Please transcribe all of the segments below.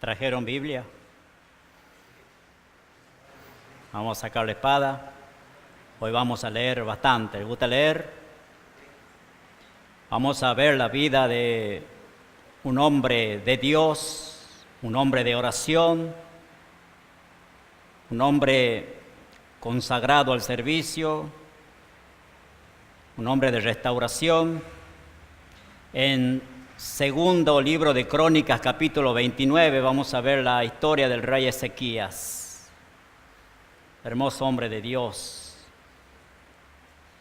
¿Trajeron Biblia? Vamos a sacar la espada. Hoy vamos a leer bastante. ¿Les gusta leer? Vamos a ver la vida de un hombre de Dios, un hombre de oración, un hombre consagrado al servicio, un hombre de restauración. En segundo libro de Crónicas, capítulo 29, vamos a ver la historia del rey Ezequías. Hermoso hombre de Dios,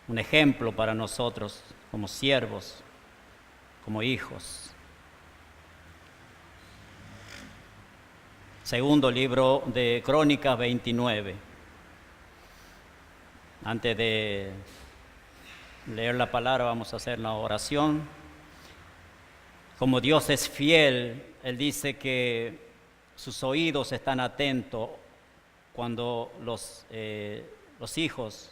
un ejemplo para nosotros como siervos, como hijos. Segundo libro de Crónicas 29. Antes de leer la palabra vamos a hacer una oración. Como Dios es fiel, Él dice que sus oídos están atentos cuando los hijos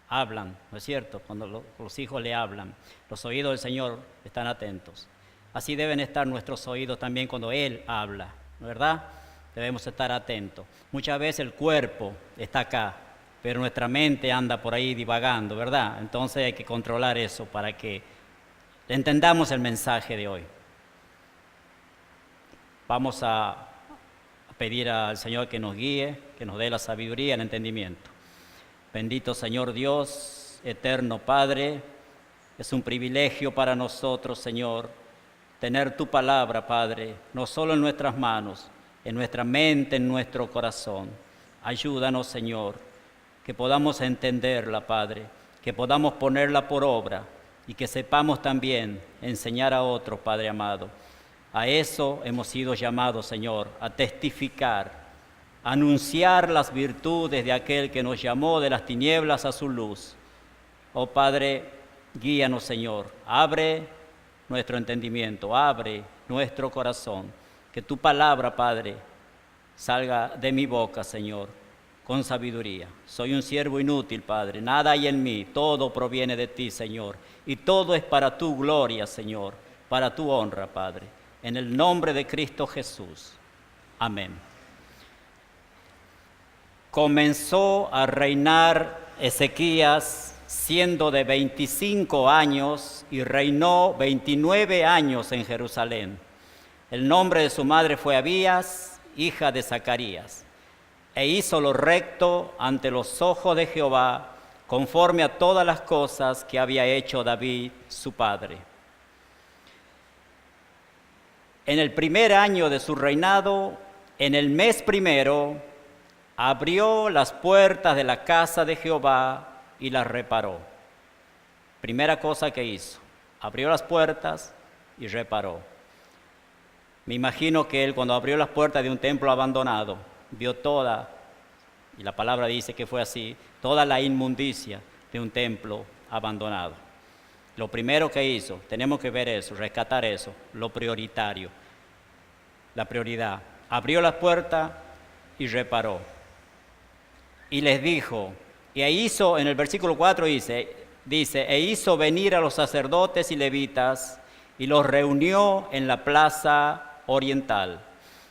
hablan, ¿no es cierto? Cuando los hijos le hablan, los oídos del Señor están atentos. Así deben estar nuestros oídos también cuando Él habla, ¿no es verdad? Debemos estar atentos. Muchas veces el cuerpo está acá, pero nuestra mente anda por ahí divagando, ¿verdad? Entonces hay que controlar eso para que entendamos el mensaje de hoy. Vamos a pedir al Señor que nos guíe, que nos dé la sabiduría y el entendimiento. Bendito Señor Dios, eterno Padre, es un privilegio para nosotros, Señor, tener tu palabra, Padre, no solo en nuestras manos, en nuestra mente, en nuestro corazón. Ayúdanos, Señor, que podamos entenderla, Padre, que podamos ponerla por obra y que sepamos también enseñar a otros, Padre amado. A eso hemos sido llamados, Señor, a testificar, a anunciar las virtudes de aquel que nos llamó de las tinieblas a su luz. Oh Padre, guíanos, Señor, abre nuestro entendimiento, abre nuestro corazón, que tu palabra, Padre, salga de mi boca, Señor, con sabiduría. Soy un siervo inútil, Padre, nada hay en mí, todo proviene de ti, Señor, y todo es para tu gloria, Señor, para tu honra, Padre. En el nombre de Cristo Jesús. Amén. Comenzó a reinar Ezequías siendo de 25 años y reinó 29 años en Jerusalén. El nombre de su madre fue Abías, hija de Zacarías, e hizo lo recto ante los ojos de Jehová, conforme a todas las cosas que había hecho David, su padre. En el primer año de su reinado, en el mes primero, abrió las puertas de la casa de Jehová y las reparó. Primera cosa que hizo, abrió las puertas y reparó. Me imagino que él, cuando abrió las puertas de un templo abandonado, vio toda, y la palabra dice que fue así, toda la inmundicia de un templo abandonado. Lo primero que hizo, tenemos que ver eso, rescatar eso, lo prioritario, la prioridad. Abrió las puertas y reparó. Y les dijo, y hizo, en el versículo 4 dice, e hizo venir a los sacerdotes y levitas y los reunió en la plaza oriental.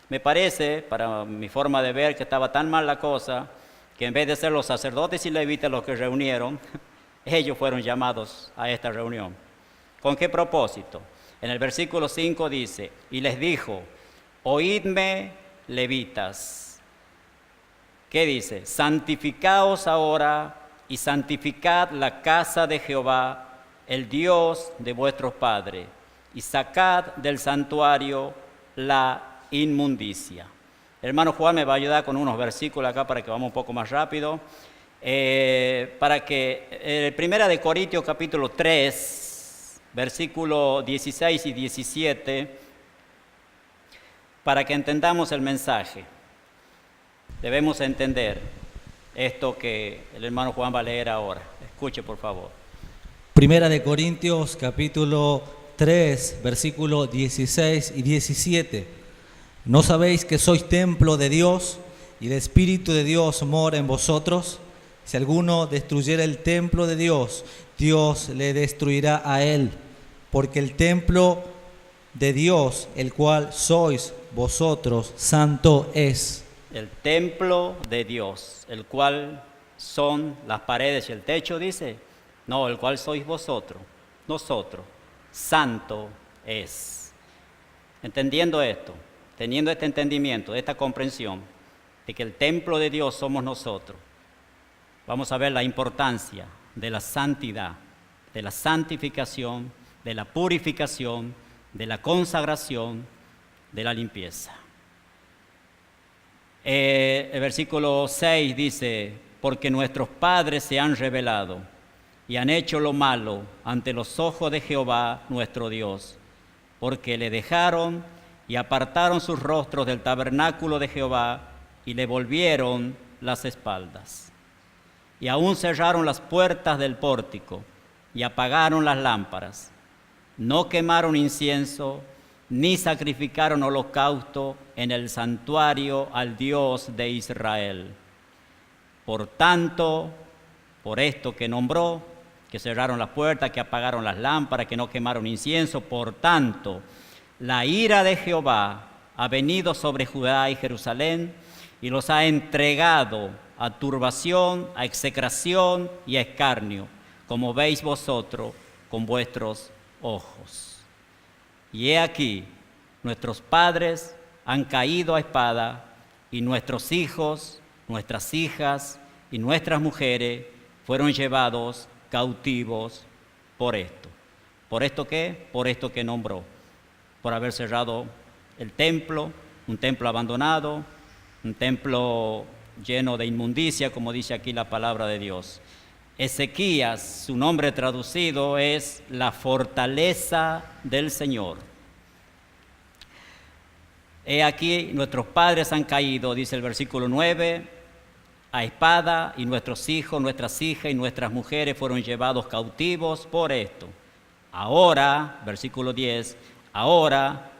Me parece, para mi forma de ver, que estaba tan mal la cosa, que en vez de ser los sacerdotes y levitas los que reunieron, ellos fueron llamados a esta reunión. ¿Con qué propósito? En el versículo 5 dice, y les dijo, oídme, levitas. ¿Qué dice? Santificaos ahora y santificad la casa de Jehová, el Dios de vuestros padres, y sacad del santuario la inmundicia. El hermano Juan me va a ayudar con unos versículos acá para que vamos un poco más rápido. Para que Primera de Corintios capítulo 3, versículo 16 y 17, para que entendamos el mensaje. Debemos entender esto que el hermano Juan va a leer ahora. Escuche, por favor. Primera de Corintios capítulo 3, versículo 16 y 17. ¿No sabéis que sois templo de Dios y el Espíritu de Dios mora en vosotros? Si alguno destruyera el templo de Dios, Dios le destruirá a él, porque el templo de Dios, el cual sois vosotros, santo es. El templo de Dios, el cual son las paredes y el techo, dice. No, el cual sois vosotros, nosotros. Santo es. Entendiendo esto, teniendo este entendimiento, esta comprensión de que el templo de Dios somos nosotros, vamos a ver la importancia de la santidad, de la santificación, de la purificación, de la consagración, de la limpieza. El versículo 6 dice, porque nuestros padres se han rebelado y han hecho lo malo ante los ojos de Jehová nuestro Dios, porque le dejaron y apartaron sus rostros del tabernáculo de Jehová y le volvieron las espaldas. Y aún cerraron las puertas del pórtico y apagaron las lámparas. No quemaron incienso, ni sacrificaron holocausto en el santuario al Dios de Israel. Por tanto, por esto que nombró, que cerraron las puertas, que apagaron las lámparas, que no quemaron incienso, por tanto, la ira de Jehová ha venido sobre Judá y Jerusalén y los ha entregado a turbación, a execración y a escarnio, como veis vosotros con vuestros ojos. Y he aquí, nuestros padres han caído a espada, y nuestros hijos, nuestras hijas y nuestras mujeres fueron llevados cautivos por esto. ¿Por esto qué? Por esto que nombró. Por haber cerrado el templo, un templo abandonado, un templo lleno de inmundicia, como dice aquí la palabra de Dios. Ezequías, su nombre traducido es la fortaleza del Señor. He aquí, nuestros padres han caído, dice el versículo 9, a espada, y nuestros hijos, nuestras hijas y nuestras mujeres fueron llevados cautivos por esto. Ahora, versículo 10, ahora,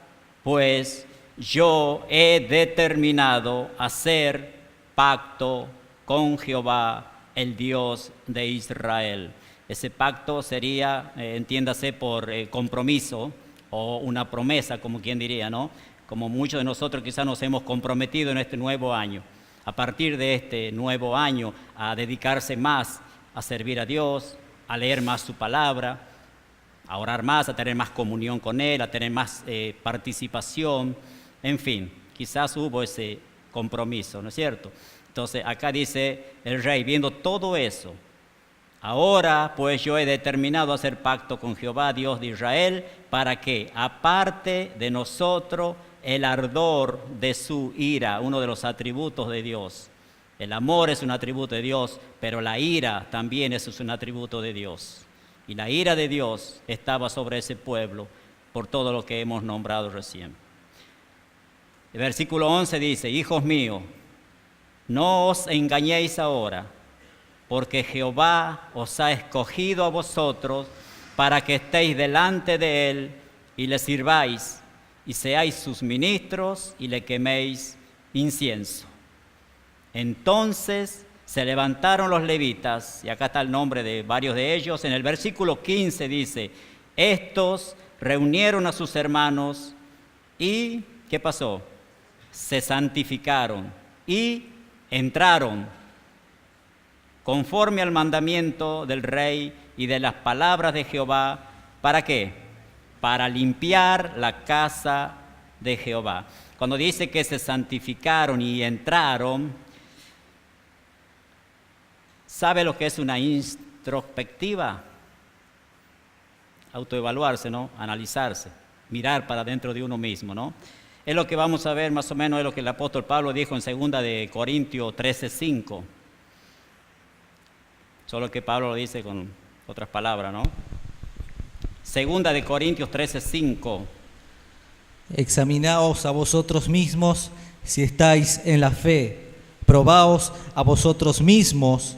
pues, yo he determinado hacer pacto con Jehová, el Dios de Israel. Ese pacto sería, entiéndase, por compromiso o una promesa, como quien diría, ¿no? Como muchos de nosotros quizás nos hemos comprometido en este nuevo año. A partir de este nuevo año, a dedicarse más a servir a Dios, a leer más su palabra, a orar más, a tener más comunión con Él, a tener más participación. En fin, quizás hubo ese compromiso, ¿no es cierto? Entonces acá dice el rey, viendo todo eso, ahora pues yo he determinado hacer pacto con Jehová, Dios de Israel, para que aparte de nosotros el ardor de su ira, uno de los atributos de Dios. El amor es un atributo de Dios, pero la ira también es un atributo de Dios. Y la ira de Dios estaba sobre ese pueblo por todo lo que hemos nombrado recién. El versículo 11 dice, hijos míos, no os engañéis ahora, porque Jehová os ha escogido a vosotros para que estéis delante de Él y le sirváis, y seáis sus ministros y le queméis incienso. Entonces se levantaron los levitas, y acá está el nombre de varios de ellos. En el versículo 15 dice, estos reunieron a sus hermanos y, ¿qué pasó? Se santificaron y entraron conforme al mandamiento del rey y de las palabras de Jehová. ¿Para qué? Para limpiar la casa de Jehová. Cuando dice que se santificaron y entraron, ¿sabe lo que es una introspectiva? Autoevaluarse, ¿no? Analizarse, mirar para dentro de uno mismo, ¿no? Es lo que vamos a ver más o menos, es lo que el apóstol Pablo dijo en 2 de Corintios 13:5. Solo que Pablo lo dice con otras palabras, ¿no? 2 de Corintios 13:5. Examinaos a vosotros mismos si estáis en la fe. Probaos a vosotros mismos,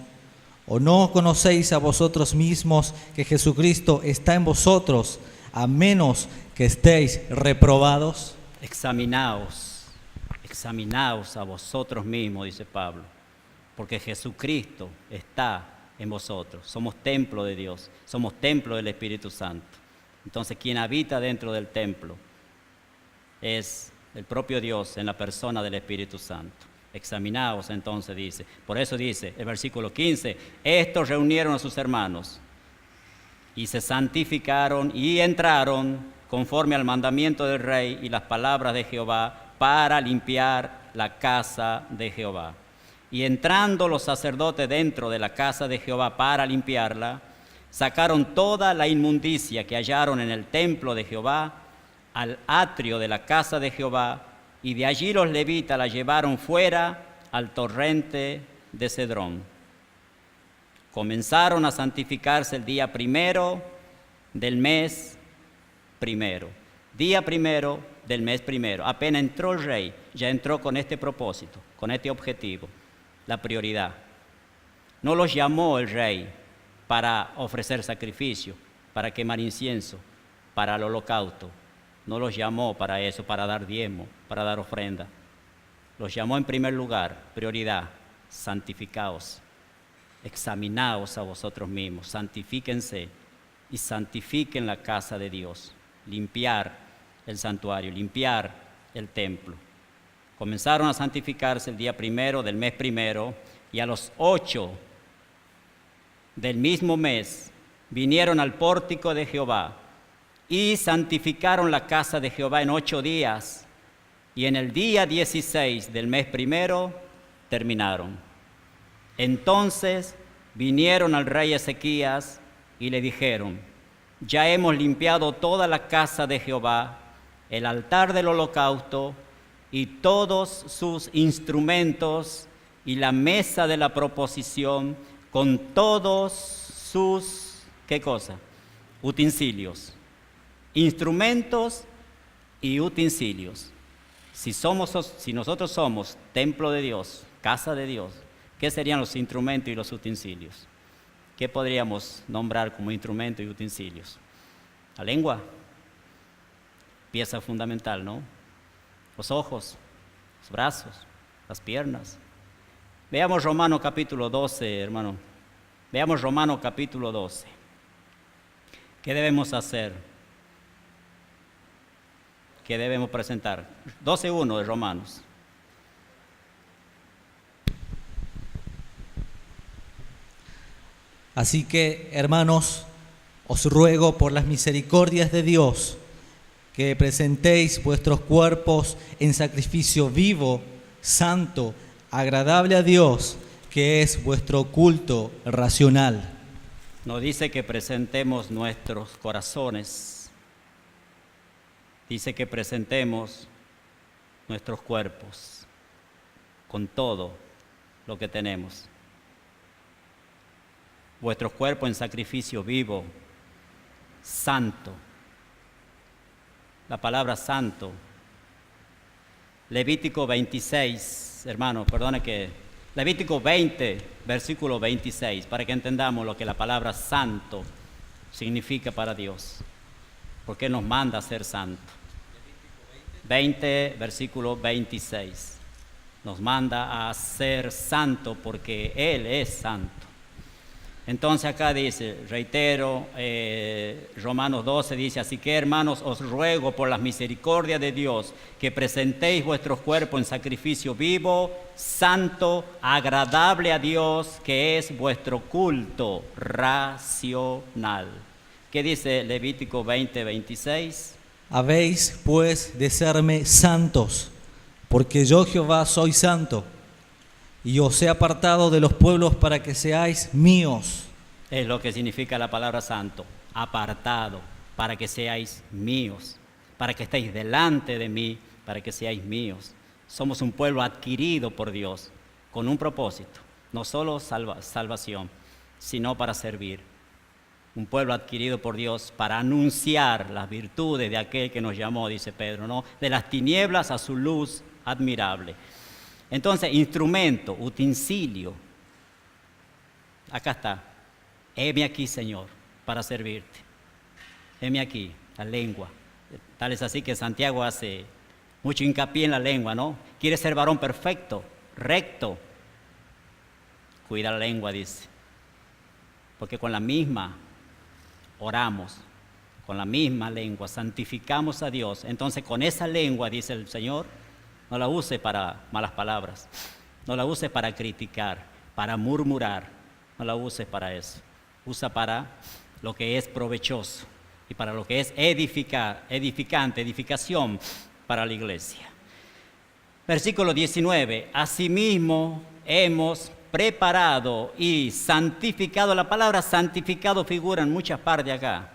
o no conocéis a vosotros mismos que Jesucristo está en vosotros, a menos que estéis reprobados. Examinaos a vosotros mismos, dice Pablo, porque Jesucristo está en vosotros. Somos templo de Dios, somos templo del Espíritu Santo. Entonces, quien habita dentro del templo es el propio Dios en la persona del Espíritu Santo. Examinaos entonces, dice. Por eso dice el versículo 15, estos reunieron a sus hermanos y se santificaron y entraron conforme al mandamiento del rey y las palabras de Jehová para limpiar la casa de Jehová. Y entrando los sacerdotes dentro de la casa de Jehová para limpiarla, sacaron toda la inmundicia que hallaron en el templo de Jehová al atrio de la casa de Jehová, y de allí los levitas la llevaron fuera al torrente de Cedrón. Comenzaron a santificarse el día primero del mes primero. Día primero del mes primero. Apenas entró el rey, ya entró con este propósito, con este objetivo, la prioridad. No los llamó el rey para ofrecer sacrificio, para quemar incienso, para el holocausto. No los llamó para eso, para dar diezmo, para dar ofrenda. Los llamó en primer lugar, prioridad, santificaos, examinaos a vosotros mismos, santifíquense y santifiquen la casa de Dios, limpiar el santuario, limpiar el templo. Comenzaron a santificarse el día primero del mes primero, y a los 8 del mismo mes vinieron al pórtico de Jehová y santificaron la casa de Jehová en 8 días, y en el día 16 del mes primero terminaron. Entonces vinieron al rey Ezequías y le dijeron, ya hemos limpiado toda la casa de Jehová, el altar del holocausto y todos sus instrumentos y la mesa de la proposición con todos sus, ¿qué cosa? Utensilios, instrumentos y utensilios. Si nosotros somos templo de Dios, casa de Dios, ¿qué serían los instrumentos y los utensilios? ¿Qué podríamos nombrar como instrumentos y utensilios? La lengua, pieza fundamental, ¿no? Los ojos, los brazos, las piernas. Veamos Romanos capítulo 12, hermano. Veamos Romanos capítulo 12. ¿Qué debemos hacer? ¿Qué debemos presentar? 12:1 de Romanos. Así que, hermanos, os ruego por las misericordias de Dios que presentéis vuestros cuerpos en sacrificio vivo, santo, agradable a Dios, que es vuestro culto racional. Nos dice que presentemos nuestros corazones. Dice que presentemos nuestros cuerpos con todo lo que tenemos. Vuestros cuerpos en sacrificio vivo, santo. La palabra santo. Levítico 26, hermano, perdone que... Levítico 20, versículo 26, para que entendamos lo que la palabra santo significa para Dios. ¿Por qué nos manda a ser santo? 20, versículo 26. Nos manda a ser santo porque Él es santo. Entonces acá dice, reitero, Romanos 12 dice, así que hermanos, os ruego por las misericordias de Dios que presentéis vuestros cuerpos en sacrificio vivo, santo, agradable a Dios, que es vuestro culto racional. ¿Qué dice Levítico 20, 26? Habéis pues de serme santos, porque yo Jehová soy santo, y os he apartado de los pueblos para que seáis míos. Es lo que significa la palabra santo, apartado, para que seáis míos, para que estéis delante de mí, para que seáis míos. Somos un pueblo adquirido por Dios, con un propósito, no solo salvación, sino para servir. Un pueblo adquirido por Dios para anunciar las virtudes de aquel que nos llamó, dice Pedro, ¿no? De las tinieblas a su luz admirable. Entonces, instrumento, utensilio. Acá está. Heme aquí, Señor, para servirte. Heme aquí, la lengua. Tal es así que Santiago hace mucho hincapié en la lengua, ¿no? Quiere ser varón perfecto, recto. Cuida la lengua, dice. Porque con la misma oramos, con la misma lengua, santificamos a Dios. Entonces con esa lengua, dice el Señor, no la use para malas palabras, no la use para criticar, para murmurar, no la use para eso. Usa para lo que es provechoso y para lo que es edificante, edificación para la iglesia. Versículo 19, asimismo hemos preparado y santificado. La palabra santificado figura en muchas partes acá.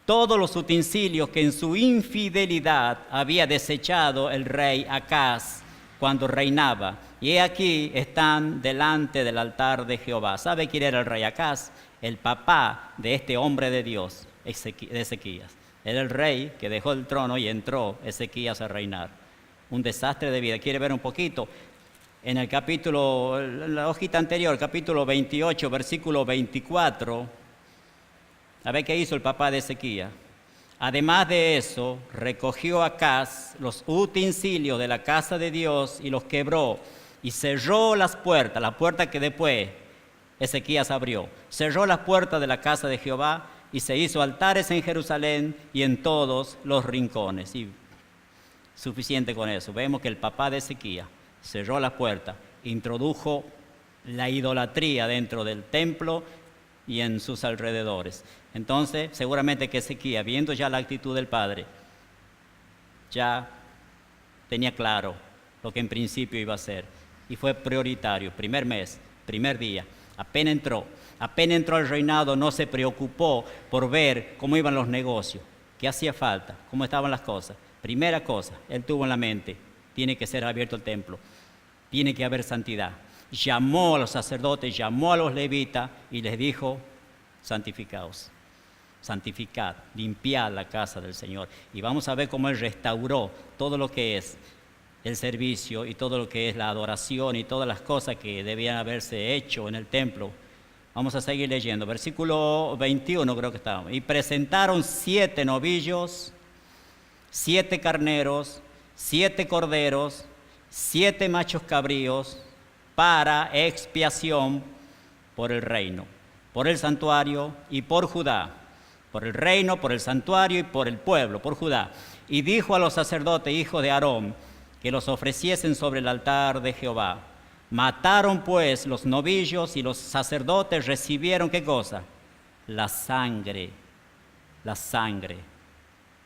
Todos los utensilios que en su infidelidad había desechado el rey Acaz cuando reinaba. Y aquí están delante del altar de Jehová. ¿Sabe quién era el rey Acaz? El papá de este hombre de Dios, Ezequías. Era el rey que dejó el trono y entró Ezequías a reinar. Un desastre de vida. ¿Quiere ver un poquito? En el capítulo, la hojita anterior, capítulo 28, versículo 24, a ver qué hizo el papá de Ezequías. Además de eso, recogió Acaz los utensilios de la casa de Dios y los quebró y cerró las puertas que después Ezequías abrió. Cerró las puertas de la casa de Jehová y se hizo altares en Jerusalén y en todos los rincones. Y suficiente con eso. Vemos que el papá de Ezequías cerró la puerta, introdujo la idolatría dentro del templo y en sus alrededores. Entonces, seguramente que Ezequías, viendo ya la actitud del padre, ya tenía claro lo que en principio iba a hacer. Y fue prioritario, primer mes, primer día. Apenas entró al reinado, no se preocupó por ver cómo iban los negocios, qué hacía falta, cómo estaban las cosas. Primera cosa, él tuvo en la mente, tiene que ser abierto el templo, tiene que haber santidad. Llamó a los sacerdotes, llamó a los levitas y les dijo, santificaos, santificad, limpiad la casa del Señor. Y vamos a ver cómo él restauró todo lo que es el servicio y todo lo que es la adoración y todas las cosas que debían haberse hecho en el templo. Vamos a seguir leyendo, versículo 21 creo que estábamos. Y presentaron 7 novillos, 7 carneros, 7 corderos, 7 machos cabríos para expiación por el reino, por el santuario y por Judá, por el reino, por el santuario y por el pueblo, por Judá. Y dijo a los sacerdotes, hijos de Aarón, que los ofreciesen sobre el altar de Jehová. Mataron pues los novillos y los sacerdotes recibieron, ¿qué cosa? La sangre,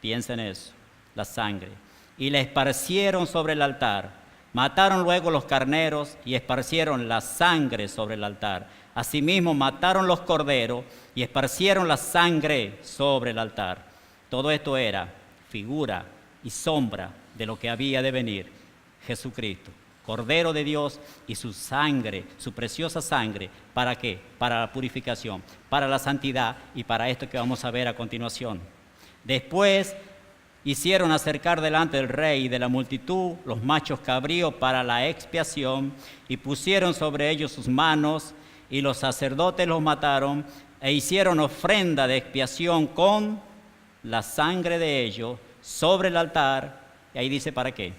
piensen eso, la sangre. Y la esparcieron sobre el altar. Mataron luego los carneros y esparcieron la sangre sobre el altar. Asimismo mataron los corderos y esparcieron la sangre sobre el altar. Todo esto era figura y sombra de lo que había de venir, Jesucristo, Cordero de Dios, y su sangre, su preciosa sangre, ¿para qué? Para la purificación, para la santidad y para esto que vamos a ver a continuación. Después hicieron acercar delante del rey y de la multitud los machos cabríos para la expiación y pusieron sobre ellos sus manos y los sacerdotes los mataron e hicieron ofrenda de expiación con la sangre de ellos sobre el altar. Y ahí dice, ¿para qué?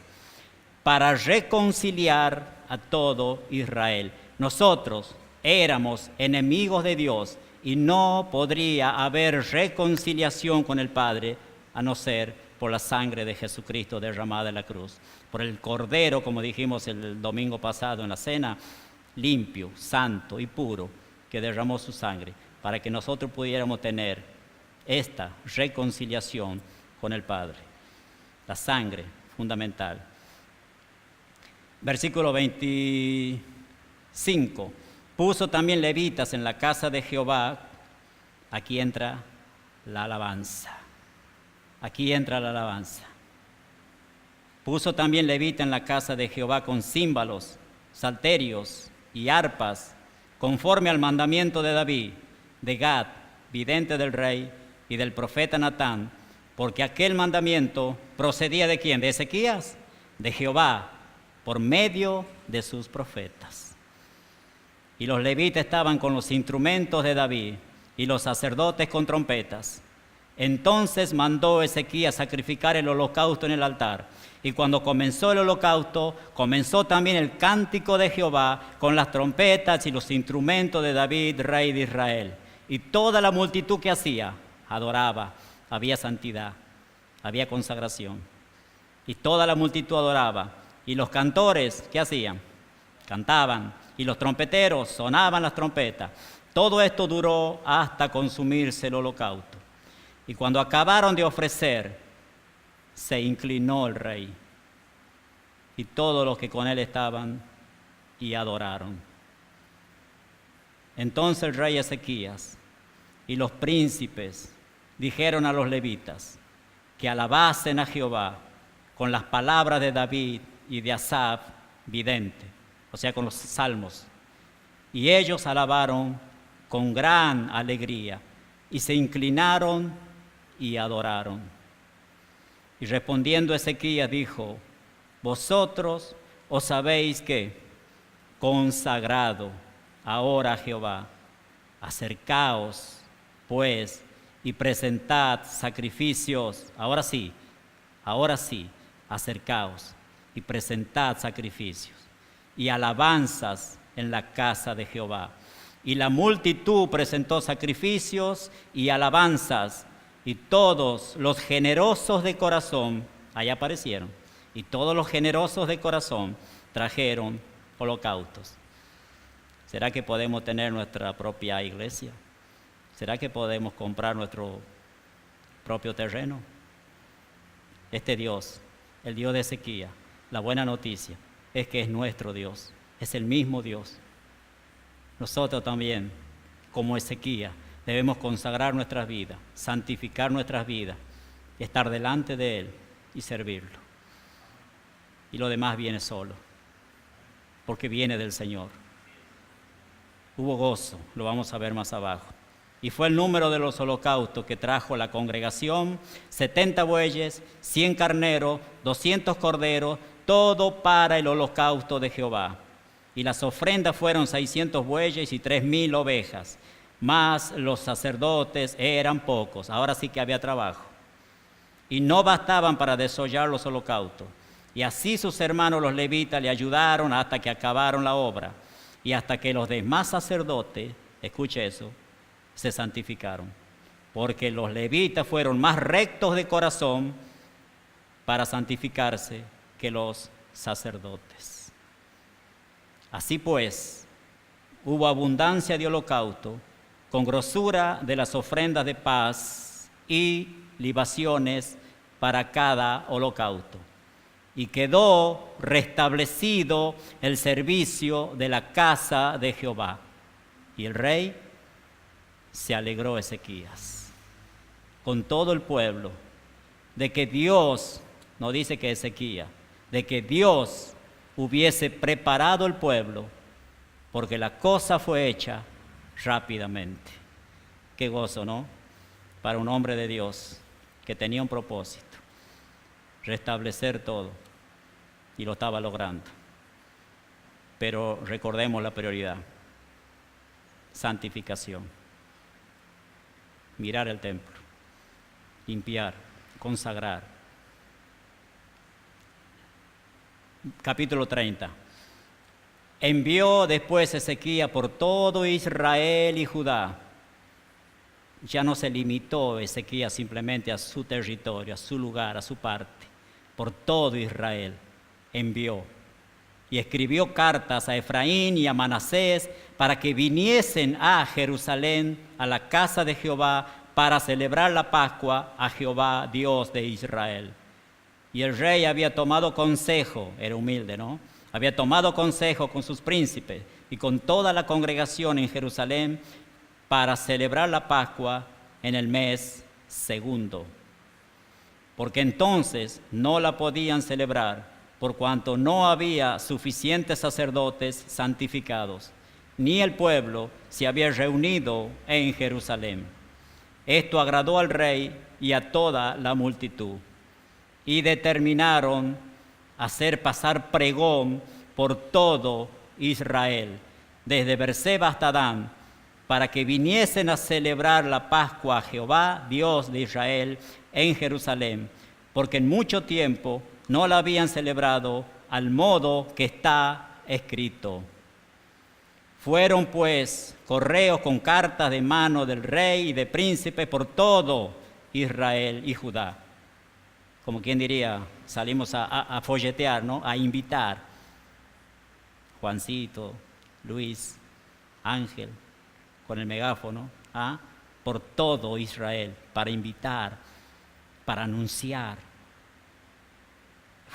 Para reconciliar a todo Israel. Nosotros éramos enemigos de Dios y no podría haber reconciliación con el Padre a no ser por la sangre de Jesucristo derramada en la cruz. Por el Cordero, como dijimos el domingo pasado en la cena, limpio, santo y puro, que derramó su sangre para que nosotros pudiéramos tener esta reconciliación con el Padre. La sangre, fundamental. Versículo 25. Puso también levitas en la casa de Jehová. Aquí entra la alabanza. Aquí entra la alabanza. Puso también levita en la casa de Jehová con címbalos, salterios y arpas, conforme al mandamiento de David, de Gad, vidente del rey, y del profeta Natán, porque aquel mandamiento procedía ¿de quién? ¿De Ezequías? De Jehová, por medio de sus profetas. Y los levitas estaban con los instrumentos de David, y los sacerdotes con trompetas. Entonces mandó Ezequías sacrificar el holocausto en el altar. Y cuando comenzó el holocausto, comenzó también el cántico de Jehová con las trompetas y los instrumentos de David, rey de Israel. Y toda la multitud que hacía, adoraba había santidad, había consagración. Y toda la multitud adoraba. Y los cantores, ¿qué hacían? Cantaban. Y los trompeteros sonaban las trompetas. Todo esto duró hasta consumirse el holocausto. Y cuando acabaron de ofrecer, se inclinó el rey y todos los que con él estaban y adoraron. Entonces el rey Ezequías y los príncipes dijeron a los levitas que alabasen a Jehová con las palabras de David y de Asaf, vidente, o sea, con los salmos. Y ellos alabaron con gran alegría y se inclinaron y adoraron. Y respondiendo Ezequías dijo: vosotros os sabéis que, consagrado ahora a Jehová, acercaos pues y presentad sacrificios. Ahora sí, acercaos y presentad sacrificios y alabanzas en la casa de Jehová. Y la multitud presentó sacrificios y alabanzas, y todos los generosos de corazón, ahí aparecieron, y todos los generosos de corazón trajeron holocaustos. ¿Será que podemos tener nuestra propia iglesia? ¿Será que podemos comprar nuestro propio terreno? Este Dios, el Dios de Ezequías, la buena noticia es que es nuestro Dios, es el mismo Dios. Nosotros también, como Ezequías, debemos consagrar nuestras vidas, santificar nuestras vidas, estar delante de Él y servirlo. Y lo demás viene solo, porque viene del Señor. Hubo gozo, lo vamos a ver más abajo. Y fue el número de los holocaustos que trajo la congregación: 70 bueyes, 100 carneros, 200 corderos, todo para el holocausto de Jehová. Y las ofrendas fueron 600 bueyes y 3,000 ovejas. Mas los sacerdotes eran pocos. Ahora sí que había trabajo. Y no bastaban para desollar los holocaustos. Y así sus hermanos los levitas le ayudaron hasta que acabaron la obra. Y hasta que los demás sacerdotes, escuche eso, se santificaron. Porque los levitas fueron más rectos de corazón para santificarse que los sacerdotes. Así pues, hubo abundancia de holocausto, con grosura de las ofrendas de paz y libaciones para cada holocausto. Y quedó restablecido el servicio de la casa de Jehová. Y el rey se alegró, Ezequías, con todo el pueblo, de que Dios, no dice que Ezequías, de que Dios hubiese preparado el pueblo, porque la cosa fue hecha rápidamente. Qué gozo, ¿no? Para un hombre de Dios que tenía un propósito: restablecer todo, y lo estaba logrando. Pero recordemos la prioridad: santificación, mirar el templo, limpiar, consagrar. Capítulo 30. Envió después Ezequías por todo Israel y Judá. Ya no se limitó Ezequías simplemente a su territorio, a su lugar, a su parte. Por todo Israel envió. Y escribió cartas a Efraín y a Manasés para que viniesen a Jerusalén, a la casa de Jehová, para celebrar la Pascua a Jehová, Dios de Israel. Y el rey había tomado consejo, era humilde, ¿no? Había tomado consejo con sus príncipes y con toda la congregación en Jerusalén para celebrar la Pascua en el mes segundo. Porque entonces no la podían celebrar, por cuanto no había suficientes sacerdotes santificados, ni el pueblo se había reunido en Jerusalén. Esto agradó al rey y a toda la multitud, y determinaron hacer pasar pregón por todo Israel, desde Berseba hasta Dan, para que viniesen a celebrar la Pascua a Jehová, Dios de Israel, en Jerusalén, porque en mucho tiempo no la habían celebrado al modo que está escrito. Fueron pues correos con cartas de mano del rey y de príncipe por todo Israel y Judá. Como quien diría, salimos a folletear, ¿no? A invitar. Juancito, Luis, Ángel, con el megáfono, por todo Israel, para invitar, para anunciar.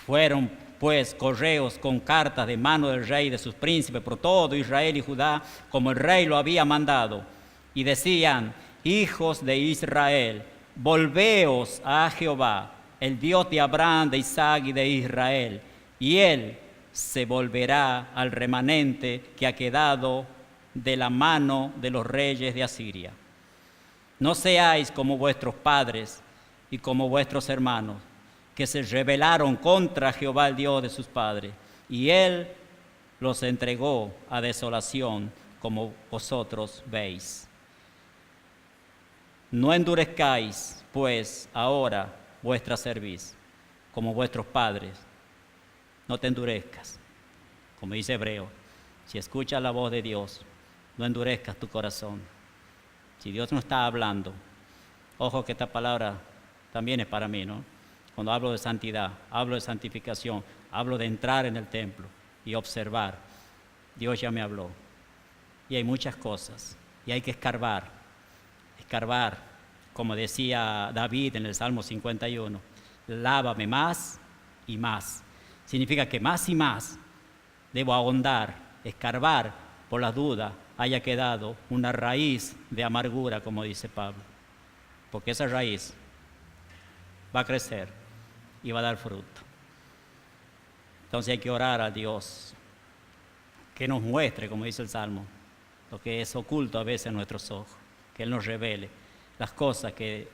Fueron pues correos con cartas de mano del rey y de sus príncipes por todo Israel y Judá, como el rey lo había mandado. Y decían: hijos de Israel, volveos a Jehová, el Dios de Abraham, de Isaac y de Israel, y él se volverá al remanente que ha quedado de la mano de los reyes de Asiria. No seáis como vuestros padres y como vuestros hermanos, que se rebelaron contra Jehová, el Dios de sus padres, y él los entregó a desolación, como vosotros veis. No endurezcáis, pues, ahora vuestra cerviz, como vuestros padres. No te endurezcas, como dice Hebreo. Si escuchas la voz de Dios, no endurezcas tu corazón. Si Dios no está hablando, ojo que esta palabra también es para mí, ¿no? Cuando hablo de santidad, hablo de santificación, hablo de entrar en el templo y observar. Dios ya me habló. Y hay muchas cosas, y hay que escarbar, como decía David en el Salmo 51, lávame más y más. Significa que más y más debo ahondar, escarbar, por las dudas haya quedado una raíz de amargura, como dice Pablo. Porque esa raíz va a crecer y va a dar fruto. Entonces hay que orar a Dios que nos muestre, como dice el Salmo, lo que es oculto a veces en nuestros ojos, que Él nos revele las cosas que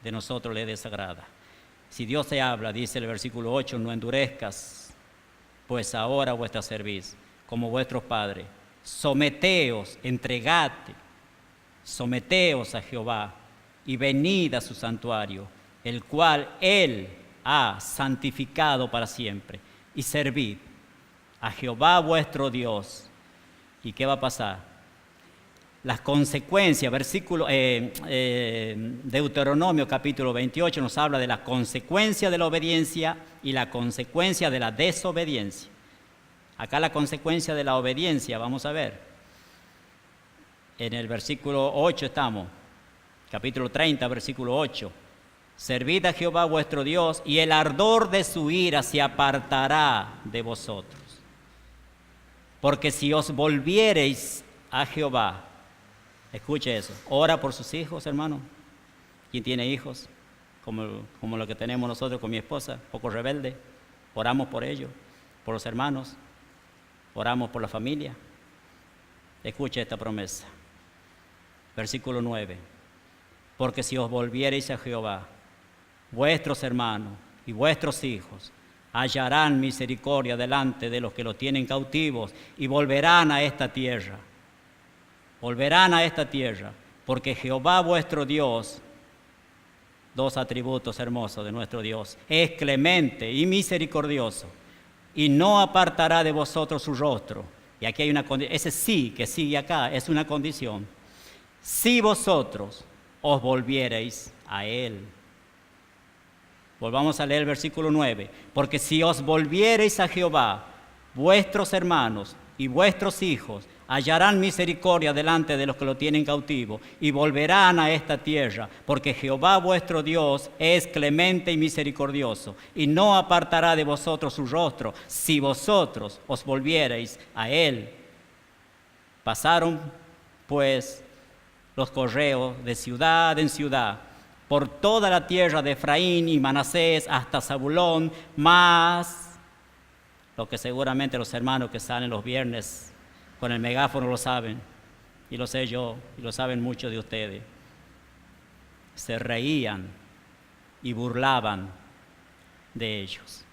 de nosotros le desagrada. Si Dios te habla, dice el versículo 8, no endurezcas, pues ahora vuestra cerviz, como vuestros padres, someteos, entregate, someteos a Jehová y venid a su santuario, el cual Él ha santificado para siempre, y servid a Jehová vuestro Dios. ¿Y qué va a pasar? Las consecuencias, Deuteronomio capítulo 28 nos habla de la consecuencia de la obediencia y la consecuencia de la desobediencia. Acá la consecuencia de la obediencia, vamos a ver. En el versículo 8 estamos, capítulo 30, versículo 8. Servid a Jehová vuestro Dios, y el ardor de su ira se apartará de vosotros. Porque si os volviereis a Jehová, escuche eso, ora por sus hijos, hermano. ¿Quién tiene hijos? Como lo que tenemos nosotros con mi esposa, poco rebelde. Oramos por ellos, por los hermanos, oramos por la familia. Escuche esta promesa. Versículo 9. Porque si os volviereis a Jehová, vuestros hermanos y vuestros hijos hallarán misericordia delante de los que los tienen cautivos y volverán a esta tierra. Volverán a esta tierra, porque Jehová vuestro Dios, dos atributos hermosos de nuestro Dios, es clemente y misericordioso, y no apartará de vosotros su rostro. Y aquí hay una condición, ese sí que sigue acá es una condición. Si vosotros os volviereis a Él. Volvamos a leer el versículo 9. Porque si os volviereis a Jehová, vuestros hermanos y vuestros hijos hallarán misericordia delante de los que lo tienen cautivo y volverán a esta tierra, porque Jehová vuestro Dios es clemente y misericordioso, y no apartará de vosotros su rostro, si vosotros os volviereis a Él. Pasaron, pues, los correos de ciudad en ciudad, por toda la tierra de Efraín y Manasés hasta Zabulón, más lo que seguramente los hermanos que salen los viernes con el megáfono lo saben, y lo sé yo, y lo saben muchos de ustedes. Se reían y burlaban de ellos.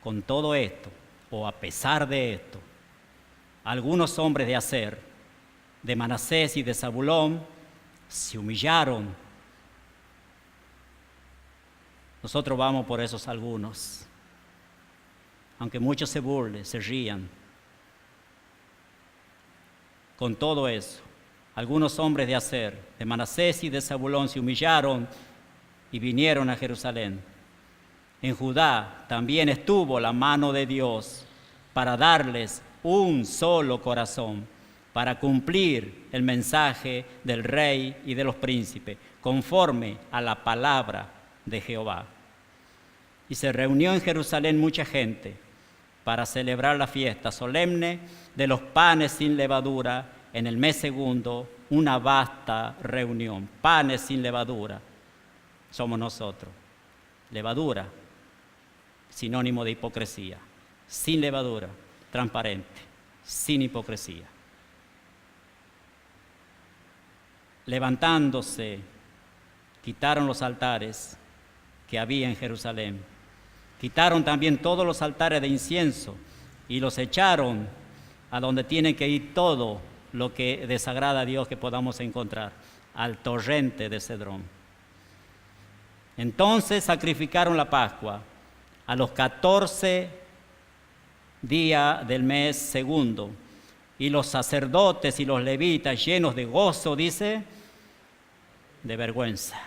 Con todo esto, o a pesar de esto, algunos hombres de Aser, de Manasés y de Zabulón, se humillaron. Nosotros vamos por esos algunos. Aunque muchos se burlen, se rían. Con todo eso, algunos hombres de Aser, de Manasés y de Zabulón se humillaron y vinieron a Jerusalén. En Judá también estuvo la mano de Dios para darles un solo corazón, para cumplir el mensaje del rey y de los príncipes, conforme a la palabra de Jehová. Y se reunió en Jerusalén mucha gente para celebrar la fiesta solemne de los panes sin levadura en el mes segundo, una vasta reunión. Panes sin levadura somos nosotros. Levadura, sinónimo de hipocresía. Sin levadura, transparente, sin hipocresía. Levantándose, quitaron los altares que había en Jerusalén. Quitaron también todos los altares de incienso y los echaron a donde tiene que ir todo lo que desagrada a Dios que podamos encontrar, al torrente de Cedrón. Entonces sacrificaron la Pascua a los 14 días del mes segundo, y los sacerdotes y los levitas, llenos de gozo, dice, de vergüenza.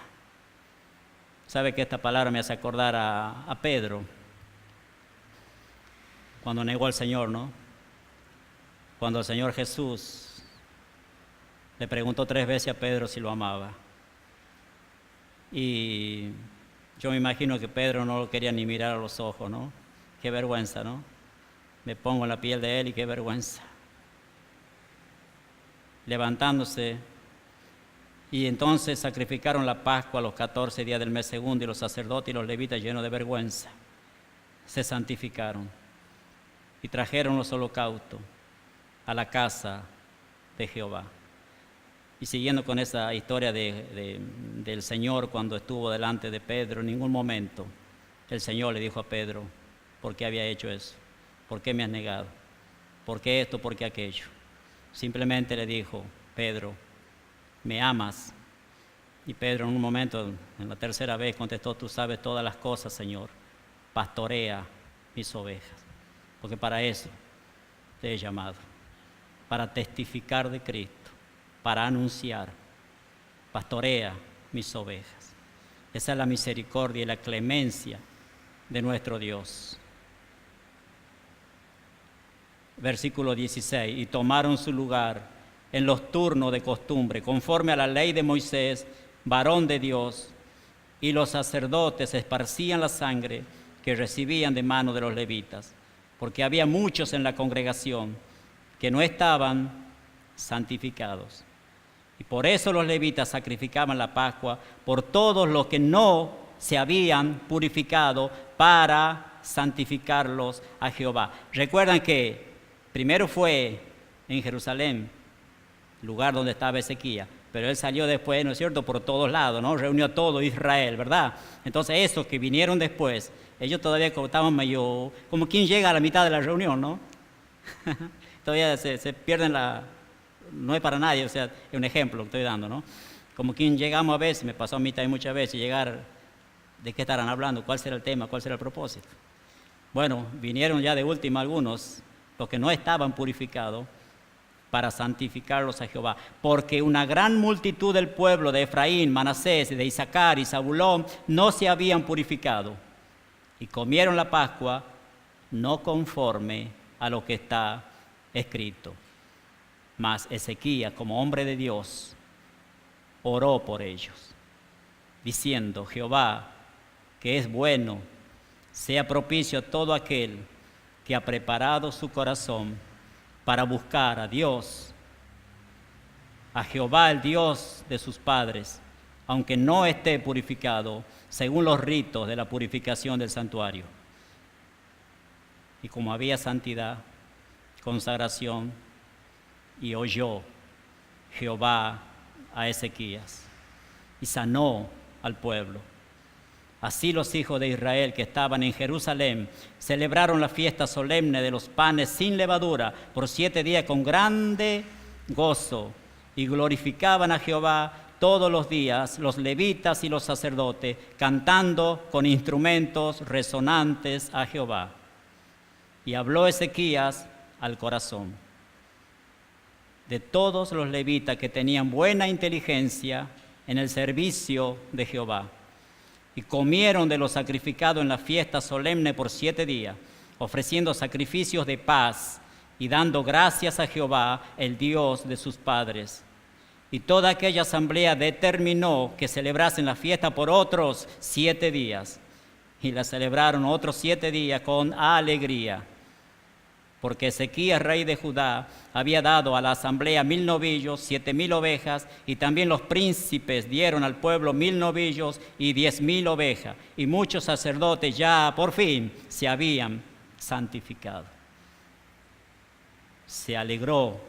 ¿Sabe que esta palabra me hace acordar a Pedro? Cuando negó al Señor, ¿no? Cuando el Señor Jesús le preguntó 3 veces a Pedro si lo amaba. Y yo me imagino que Pedro no lo quería ni mirar a los ojos, ¿no? Qué vergüenza, ¿no? Me pongo en la piel de él y qué vergüenza. Levantándose, y entonces sacrificaron la Pascua a los 14 días del mes segundo, y los sacerdotes y los levitas, llenos de vergüenza, se santificaron y trajeron los holocaustos a la casa de Jehová. Y siguiendo con esa historia del Señor cuando estuvo delante de Pedro, en ningún momento el Señor le dijo a Pedro, ¿por qué había hecho eso? ¿Por qué me has negado? ¿Por qué esto? ¿Por qué aquello? Simplemente le dijo, Pedro, ¿me amas? Y Pedro en un momento, en la tercera vez, contestó, tú sabes todas las cosas, Señor, pastorea mis ovejas, porque para eso te he llamado, para testificar de Cristo, para anunciar, pastorea mis ovejas. Esa es la misericordia y la clemencia de nuestro Dios. Versículo 16, y tomaron su lugar en los turnos de costumbre, conforme a la ley de Moisés, varón de Dios, y los sacerdotes esparcían la sangre que recibían de mano de los levitas, porque había muchos en la congregación que no estaban santificados. Y por eso los levitas sacrificaban la Pascua por todos los que no se habían purificado para santificarlos a Jehová. Recuerdan que primero fue en Jerusalén, lugar donde estaba Ezequías, pero él salió después, ¿no es cierto?, por todos lados, ¿no? Reunió a todo Israel, ¿verdad? Entonces esos que vinieron después, ellos todavía estaban medio, como quien llega a la mitad de la reunión, ¿no? Todavía se pierden no es para nadie, o sea, es un ejemplo que estoy dando, ¿no? Como quien llegamos a veces, me pasó a mí también muchas veces, llegar, ¿de qué estarán hablando? ¿Cuál será el tema? ¿Cuál será el propósito? Bueno, vinieron ya de última algunos, los que no estaban purificados, para santificarlos a Jehová, porque una gran multitud del pueblo de Efraín, Manasés, de Isaacar y Zabulón no se habían purificado, y comieron la Pascua no conforme a lo que está escrito. Mas Ezequías, como hombre de Dios, oró por ellos, diciendo, Jehová, que es bueno, sea propicio a todo aquel que ha preparado su corazón para buscar a Dios, a Jehová, el Dios de sus padres, aunque no esté purificado según los ritos de la purificación del santuario. Y como había santidad, consagración, y oyó Jehová a Ezequías y sanó al pueblo. Así los hijos de Israel que estaban en Jerusalén celebraron la fiesta solemne de los panes sin levadura por 7 días con grande gozo, y glorificaban a Jehová todos los días los levitas y los sacerdotes, cantando con instrumentos resonantes a Jehová. Y habló Ezequías al corazón. de todos los levitas que tenían buena inteligencia en el servicio de Jehová. Y comieron de lo sacrificado en la fiesta solemne por 7 días, ofreciendo sacrificios de paz y dando gracias a Jehová, el Dios de sus padres. Y toda aquella asamblea determinó que celebrasen la fiesta por otros 7 días. Y la celebraron otros 7 días con alegría, porque Ezequías, rey de Judá, había dado a la asamblea 1000 novillos, 7000 ovejas, y también los príncipes dieron al pueblo 1000 novillos y 10,000 ovejas. Y muchos sacerdotes ya por fin se habían santificado. Se alegró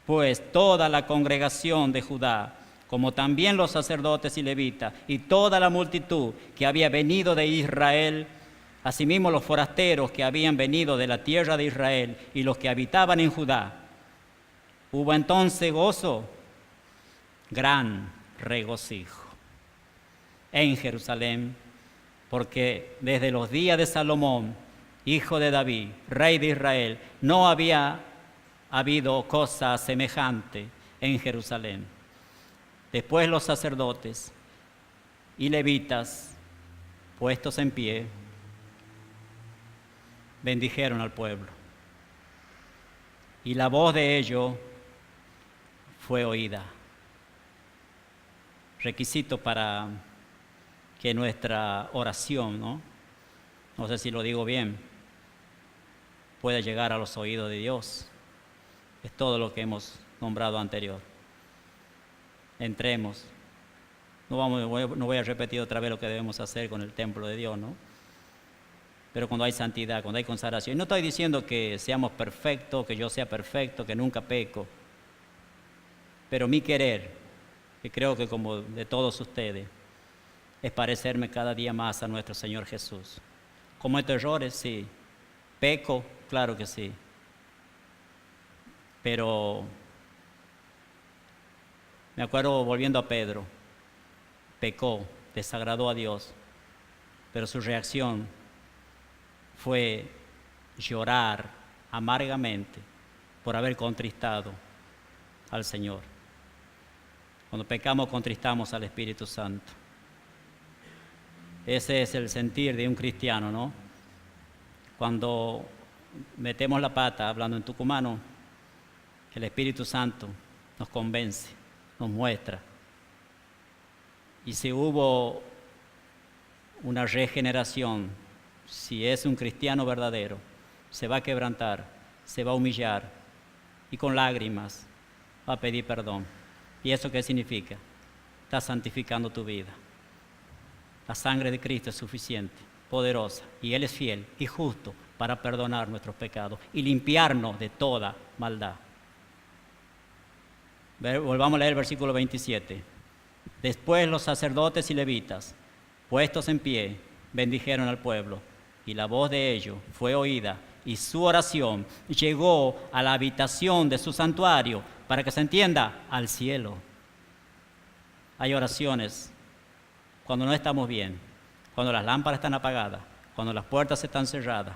pues toda la congregación de Judá, como también los sacerdotes y levitas, y toda la multitud que había venido de Israel, asimismo los forasteros que habían venido de la tierra de Israel y los que habitaban en Judá. Hubo entonces gozo, gran regocijo en Jerusalén, porque desde los días de Salomón, hijo de David, rey de Israel, no había habido cosa semejante en Jerusalén. Después los sacerdotes y levitas, puestos en pie, bendijeron al pueblo. Y la voz de ellos fue oída. Requisito para que nuestra oración, no sé si lo digo bien, pueda llegar a los oídos de Dios. Es todo lo que hemos nombrado anterior. Entremos. No voy a repetir otra vez lo que debemos hacer con el templo de Dios, ¿no? Pero cuando hay santidad, cuando hay consagración. Y no estoy diciendo que seamos perfectos, que yo sea perfecto, que nunca peco. Pero mi querer, que creo que como de todos ustedes, es parecerme cada día más a nuestro Señor Jesús. ¿Cometo errores? Sí. ¿Peco? Claro que sí. Pero me acuerdo volviendo a Pedro, pecó, desagradó a Dios, pero su reacción fue llorar amargamente por haber contristado al Señor. Cuando pecamos, contristamos al Espíritu Santo. Ese es el sentir de un cristiano, ¿no? Cuando metemos la pata, hablando en tucumano, el Espíritu Santo nos convence, nos muestra. Y si hubo una regeneración, si es un cristiano verdadero, se va a quebrantar, se va a humillar y con lágrimas va a pedir perdón. ¿Y eso qué significa? Estás santificando tu vida. La sangre de Cristo es suficiente, poderosa, y Él es fiel y justo para perdonar nuestros pecados y limpiarnos de toda maldad. Volvamos a leer el versículo 27. Después los sacerdotes y levitas, puestos en pie, bendijeron al pueblo, y la voz de ellos fue oída, y su oración llegó a la habitación de su santuario, para que se entienda, al cielo. Hay oraciones cuando no estamos bien, cuando las lámparas están apagadas, cuando las puertas están cerradas.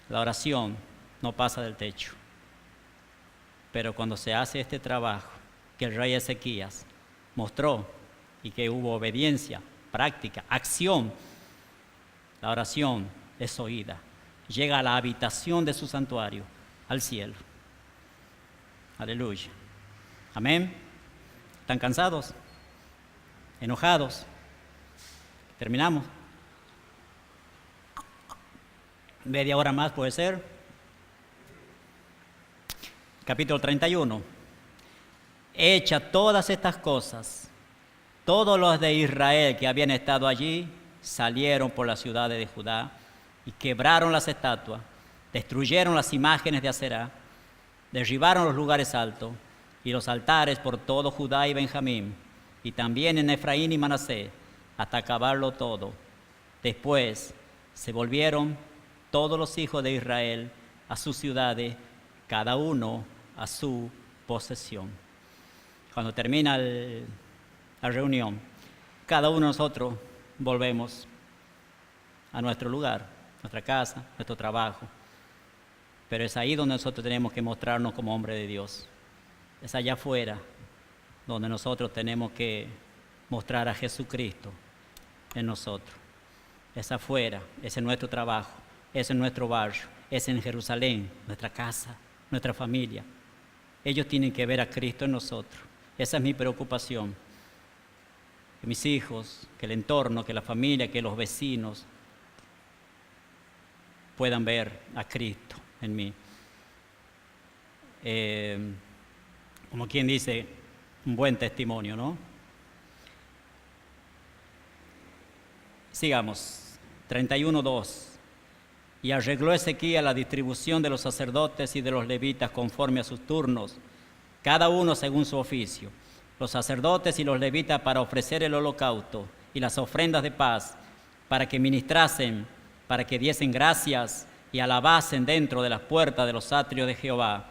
La oración no pasa del techo. Pero cuando se hace este trabajo que el rey Ezequías mostró y que hubo obediencia, práctica, acción, la oración es oída. Llega a la habitación de su santuario, al cielo. Aleluya. Amén. ¿Están cansados? ¿Enojados? ¿Terminamos? ¿Media hora más puede ser? Capítulo 31. Hecha todas estas cosas, todos los de Israel que habían estado allí salieron por las ciudades de Judá y quebraron las estatuas, destruyeron las imágenes de Aserá, derribaron los lugares altos y los altares por todo Judá y Benjamín, y también en Efraín y Manasés, hasta acabarlo todo. Después se volvieron todos los hijos de Israel a sus ciudades, cada uno a su posesión. Cuando termina la reunión, cada uno de nosotros volvemos a nuestro lugar, nuestra casa, nuestro trabajo. Pero es ahí donde nosotros tenemos que mostrarnos como hombres de Dios. Es allá afuera donde nosotros tenemos que mostrar a Jesucristo en nosotros. Es afuera, es en nuestro trabajo, es en nuestro barrio, es en Jerusalén, nuestra casa, nuestra familia. Ellos tienen que ver a Cristo en nosotros. Esa es mi preocupación. Que mis hijos, que el entorno, que la familia, que los vecinos puedan ver a Cristo en mí. Como quien dice, un buen testimonio, ¿no? Sigamos, 31:2. Y arregló Ezequías la distribución de los sacerdotes y de los levitas conforme a sus turnos, cada uno según su oficio. Los sacerdotes y los levitas para ofrecer el holocausto y las ofrendas de paz, para que ministrasen, para que diesen gracias y alabasen dentro de las puertas de los atrios de Jehová.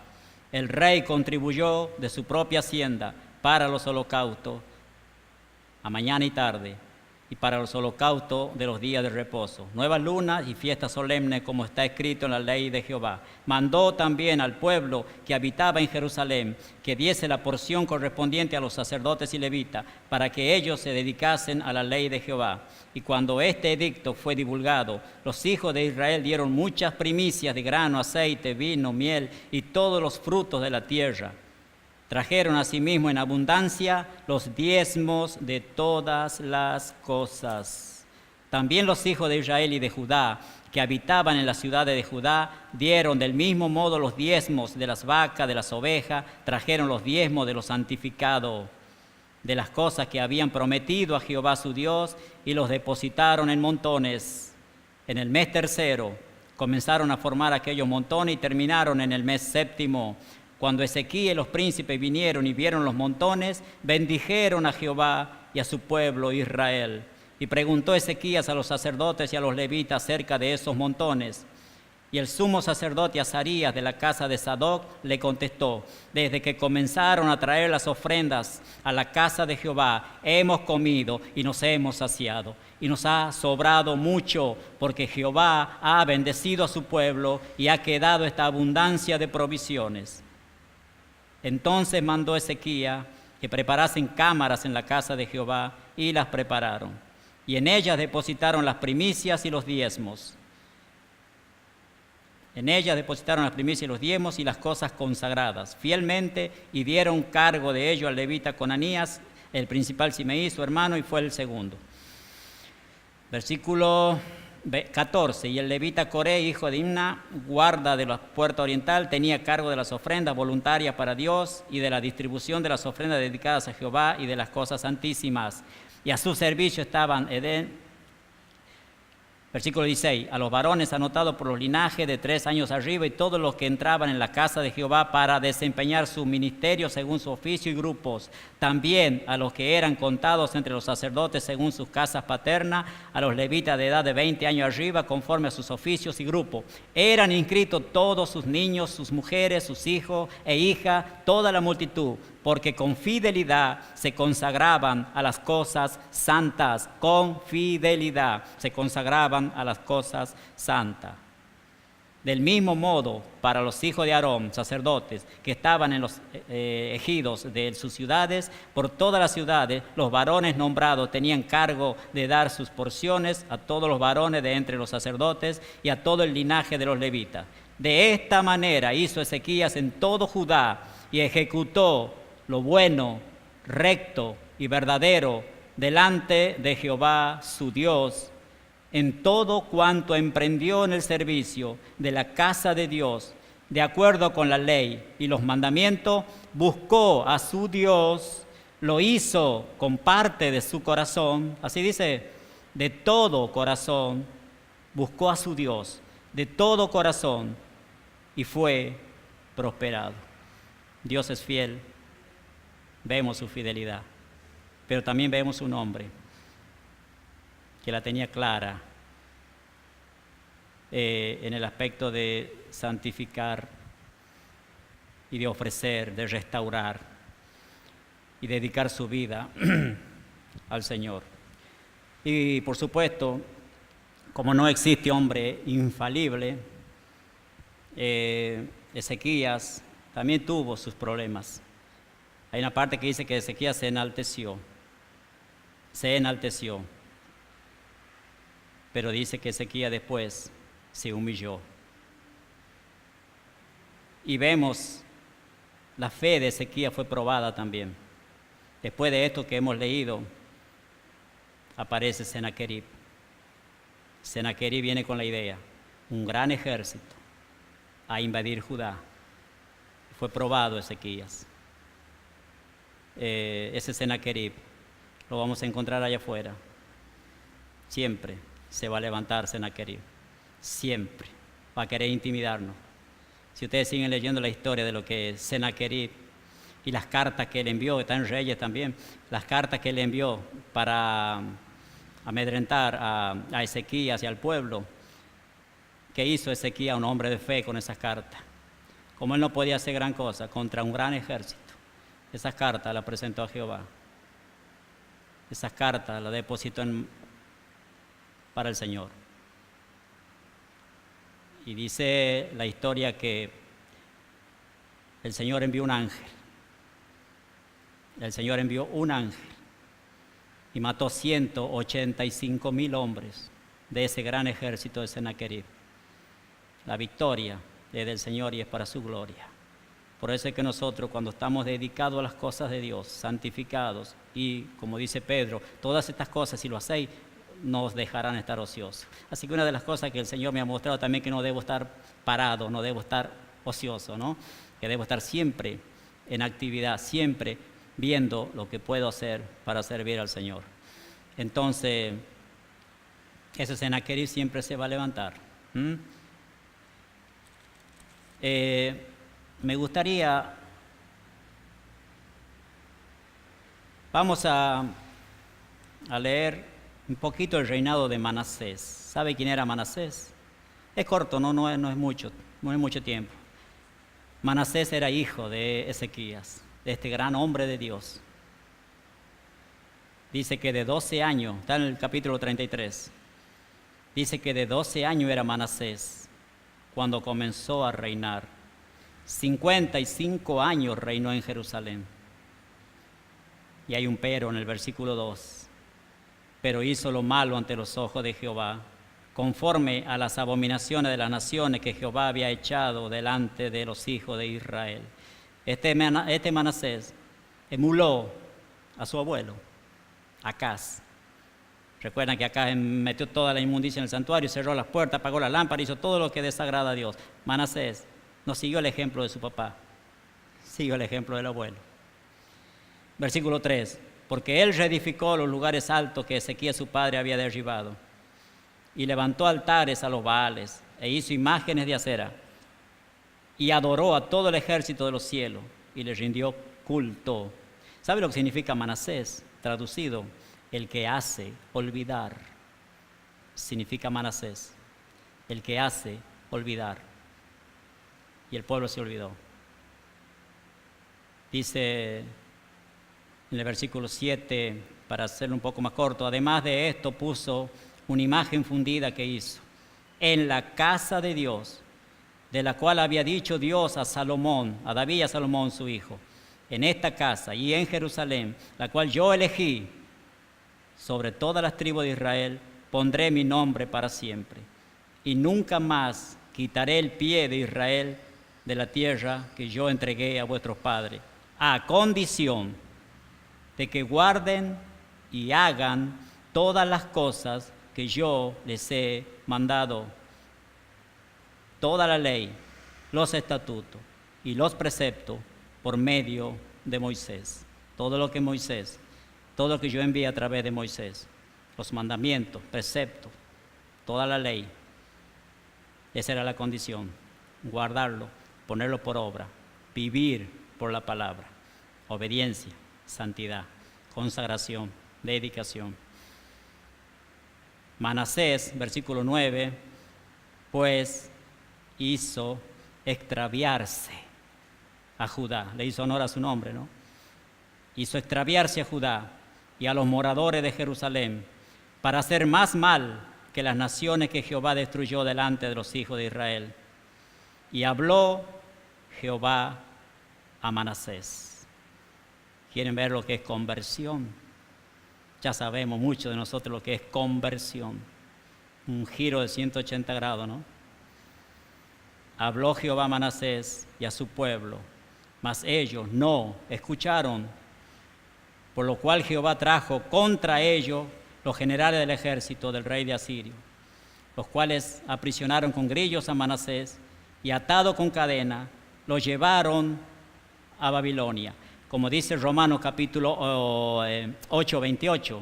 El rey contribuyó de su propia hacienda para los holocaustos a mañana y tarde, y para los holocaustos de los días de reposo, nuevas lunas y fiestas solemnes, como está escrito en la ley de Jehová. Mandó también al pueblo que habitaba en Jerusalén que diese la porción correspondiente a los sacerdotes y levitas, para que ellos se dedicasen a la ley de Jehová. Y cuando este edicto fue divulgado, los hijos de Israel dieron muchas primicias de grano, aceite, vino, miel y todos los frutos de la tierra. Trajeron asimismo en abundancia los diezmos de todas las cosas. También los hijos de Israel y de Judá, que habitaban en las ciudades de Judá, dieron del mismo modo los diezmos de las vacas, de las ovejas, trajeron los diezmos de lo santificado, de las cosas que habían prometido a Jehová su Dios, y los depositaron en montones. En el mes tercero comenzaron a formar aquellos montones y terminaron en el mes séptimo. Cuando Ezequías y los príncipes vinieron y vieron los montones, bendijeron a Jehová y a su pueblo Israel. Y preguntó Ezequías a los sacerdotes y a los levitas acerca de esos montones. Y el sumo sacerdote Azarías de la casa de Sadoc le contestó: desde que comenzaron a traer las ofrendas a la casa de Jehová, hemos comido y nos hemos saciado. Y nos ha sobrado mucho, porque Jehová ha bendecido a su pueblo y ha quedado esta abundancia de provisiones. Entonces mandó Ezequías que preparasen cámaras en la casa de Jehová, y las prepararon. Y en ellas depositaron las primicias y los diezmos. En ellas depositaron las primicias y los diezmos y las cosas consagradas fielmente, y dieron cargo de ello al levita Conanías, el principal Simeí, su hermano, y fue el segundo. Versículo 14. Y el levita Coré, hijo de Imna, guarda de la puerta oriental, tenía cargo de las ofrendas voluntarias para Dios y de la distribución de las ofrendas dedicadas a Jehová y de las cosas santísimas. Y a su servicio estaban Edén. Versículo 16. A los varones anotados por los linajes de 3 años arriba, y todos los que entraban en la casa de Jehová para desempeñar su ministerio según su oficio y grupos. También a los que eran contados entre los sacerdotes según sus casas paternas, a los levitas de edad de 20 años arriba, conforme a sus oficios y grupos. Eran inscritos todos sus niños, sus mujeres, sus hijos e hijas, toda la multitud, porque con fidelidad se consagraban a las cosas santas. Con fidelidad se consagraban a las cosas santas. Del mismo modo, para los hijos de Aarón, sacerdotes, que estaban en los ejidos de sus ciudades, por todas las ciudades, los varones nombrados tenían cargo de dar sus porciones a todos los varones de entre los sacerdotes y a todo el linaje de los levitas. De esta manera hizo Ezequías en todo Judá, y ejecutó lo bueno, recto y verdadero delante de Jehová su Dios, en todo cuanto emprendió en el servicio de la casa de Dios, de acuerdo con la ley y los mandamientos. Buscó a su Dios, lo hizo con parte de su corazón, así dice, de todo corazón, buscó a su Dios, de todo corazón, y fue prosperado. Dios es fiel. Vemos su fidelidad, pero también vemos un hombre que la tenía clara en el aspecto de santificar y de ofrecer, de restaurar y dedicar su vida al Señor. Y por supuesto, como no existe hombre infalible, Ezequías también tuvo sus problemas. Hay una parte que dice que Ezequías se enalteció, pero dice que Ezequías después se humilló. Y vemos, la fe de Ezequías fue probada también. Después de esto que hemos leído, aparece Sennacherib. Sennacherib viene con la idea, un gran ejército, a invadir Judá. Fue probado Ezequías. Ese Sennacherib lo vamos a encontrar allá afuera. Siempre se va a levantar Sennacherib. Siempre va a querer intimidarnos. Si ustedes siguen leyendo la historia de lo que es Sennacherib y las cartas que él envió, están en Reyes también, las cartas que él envió para amedrentar a Ezequías y al pueblo, ¿qué hizo Ezequías, un hombre de fe, con esas cartas? Como él no podía hacer gran cosa contra un gran ejército, esas cartas las presentó a Jehová. Esas cartas las depositó para el Señor. Y dice la historia que el Señor envió un ángel. El Señor envió un ángel y mató 185,000 hombres de ese gran ejército de Sennacherib. La victoria es del Señor y es para su gloria. Por eso es que nosotros, cuando estamos dedicados a las cosas de Dios, santificados, y como dice Pedro, todas estas cosas, si lo hacéis, nos dejarán estar ociosos. Así que una de las cosas que el Señor me ha mostrado también, que no debo estar parado, no debo estar ocioso, ¿no? Que debo estar siempre en actividad, siempre viendo lo que puedo hacer para servir al Señor. Entonces, ese Sennacherib siempre se va a levantar. Me gustaría, vamos a leer un poquito el reinado de Manasés. ¿Sabe quién era Manasés? Es corto, no es mucho tiempo. Manasés era hijo de Ezequías, de este gran hombre de Dios. Dice que de 12 años, está en el capítulo 33, dice que de 12 años era Manasés cuando comenzó a reinar. 55 años reinó en Jerusalén. Y hay un pero en el versículo 2. Pero hizo lo malo ante los ojos de Jehová, conforme a las abominaciones de las naciones que Jehová había echado delante de los hijos de Israel. Este Manasés emuló a su abuelo, Acaz. Recuerdan que Acaz metió toda la inmundicia en el santuario, cerró las puertas, apagó la lámpara, hizo todo lo que desagrada a Dios. Manasés no siguió el ejemplo de su papá, siguió el ejemplo del abuelo. Versículo 3. Porque él reedificó los lugares altos que Ezequías su padre había derribado, y levantó altares a los Baales, e hizo imágenes de acera, y adoró a todo el ejército de los cielos, y le rindió culto. ¿Sabe lo que significa Manasés? Traducido, el que hace olvidar. Significa Manasés, el que hace olvidar. Y el pueblo se olvidó. Dice en el versículo 7, para hacerlo un poco más corto, además de esto puso una imagen fundida que hizo en la casa de Dios, de la cual había dicho Dios a Salomón, a David y a Salomón su hijo, en esta casa y en Jerusalén, la cual yo elegí, sobre todas las tribus de Israel, pondré mi nombre para siempre, y nunca más quitaré el pie de Israel de la tierra que yo entregué a vuestros padres, a condición de que guarden y hagan todas las cosas que yo les he mandado. Toda la ley, los estatutos y los preceptos por medio de Moisés. Todo lo que Moisés, todo lo que yo envié a través de Moisés, los mandamientos, preceptos, toda la ley. Esa era la condición, guardarlo, ponerlo por obra, vivir por la palabra, obediencia, santidad, consagración, dedicación. Manasés, versículo 9, pues hizo extraviarse a Judá, le hizo honor a su nombre, ¿no? Hizo extraviarse a Judá y a los moradores de Jerusalén para hacer más mal que las naciones que Jehová destruyó delante de los hijos de Israel. Y habló Jehová a Manasés. quieren ver lo que es conversión. Ya sabemos mucho de nosotros lo que es conversión. Un giro de 180 grados, ¿no? Habló Jehová a Manasés y a su pueblo, mas ellos no escucharon, por lo cual Jehová trajo contra ellos los generales del ejército del rey de Asirio, los cuales aprisionaron con grillos a Manasés y atado con cadena, lo llevaron a Babilonia. Como dice Romanos capítulo 8, 28,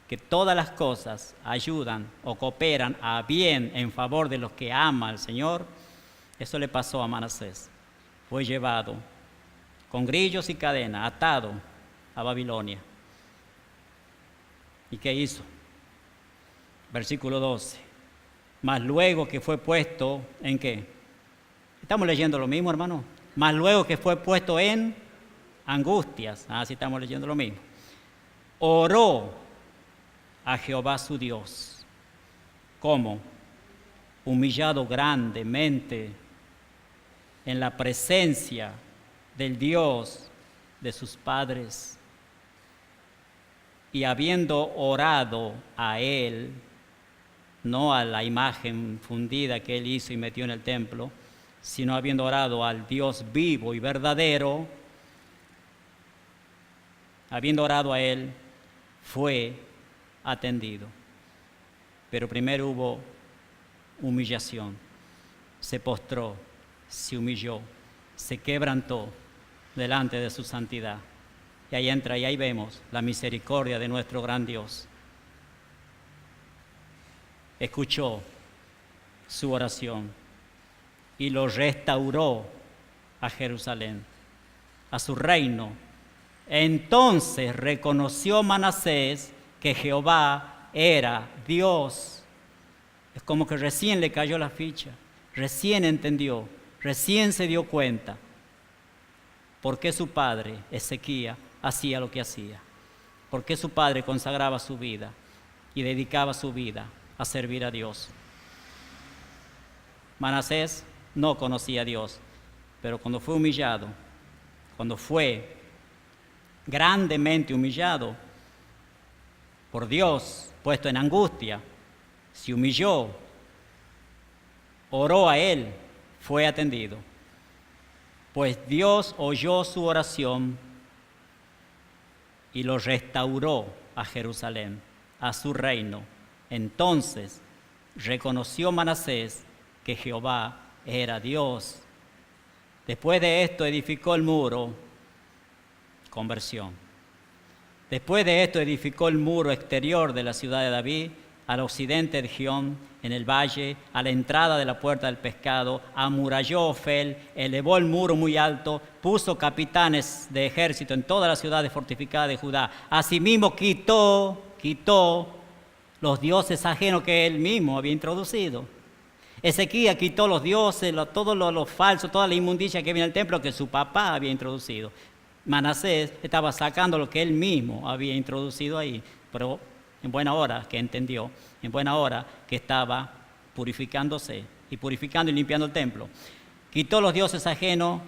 que todas las cosas ayudan o cooperan a bien en favor de los que aman al Señor. Eso le pasó a Manasés. Fue llevado con grillos y cadena, atado a Babilonia. ¿Y qué hizo? Versículo 12. Mas luego que fue puesto, ¿en qué? ¿Estamos leyendo lo mismo, hermano? Mas luego que fue puesto en angustias. Sí, estamos leyendo lo mismo. Oró a Jehová su Dios. ¿Cómo? Humillado grandemente en la presencia del Dios de sus padres. Y habiendo orado a él, no a la imagen fundida que él hizo y metió en el templo, sino habiendo orado al Dios vivo y verdadero, habiendo orado a él, fue atendido. Pero primero hubo humillación. Se postró, se humilló, se quebrantó delante de su santidad. Y ahí entra y ahí vemos la misericordia de nuestro gran Dios. Escuchó su oración y lo restauró a Jerusalén, a su reino. Entonces reconoció Manasés que Jehová era Dios. Es como que recién le cayó la ficha, recién entendió, recién se dio cuenta por qué su padre, Ezequías, hacía lo que hacía, por qué su padre consagraba su vida y dedicaba su vida a servir a Dios. Manasés no conocía a Dios, pero cuando fue humillado, cuando fue grandemente humillado por Dios, puesto en angustia, se humilló, oró a él, fue atendido. Pues Dios oyó su oración y lo restauró a Jerusalén, a su reino. Entonces reconoció Manasés que Jehová era Dios. Después de esto edificó el muro, conversión. Después de esto edificó el muro exterior de la ciudad de David, al occidente de Gión, en el valle, a la entrada de la puerta del pescado, amuralló Ofel, elevó el muro muy alto, puso capitanes de ejército en todas las ciudades fortificadas de Judá. Asimismo quitó los dioses ajenos que él mismo había introducido. Ezequías quitó los dioses, todo lo falso, toda la inmundicia que había en el templo que su papá había introducido. Manasés estaba sacando lo que él mismo había introducido ahí, pero en buena hora que entendió, en buena hora que estaba purificándose y purificando y limpiando el templo. Quitó los dioses ajenos,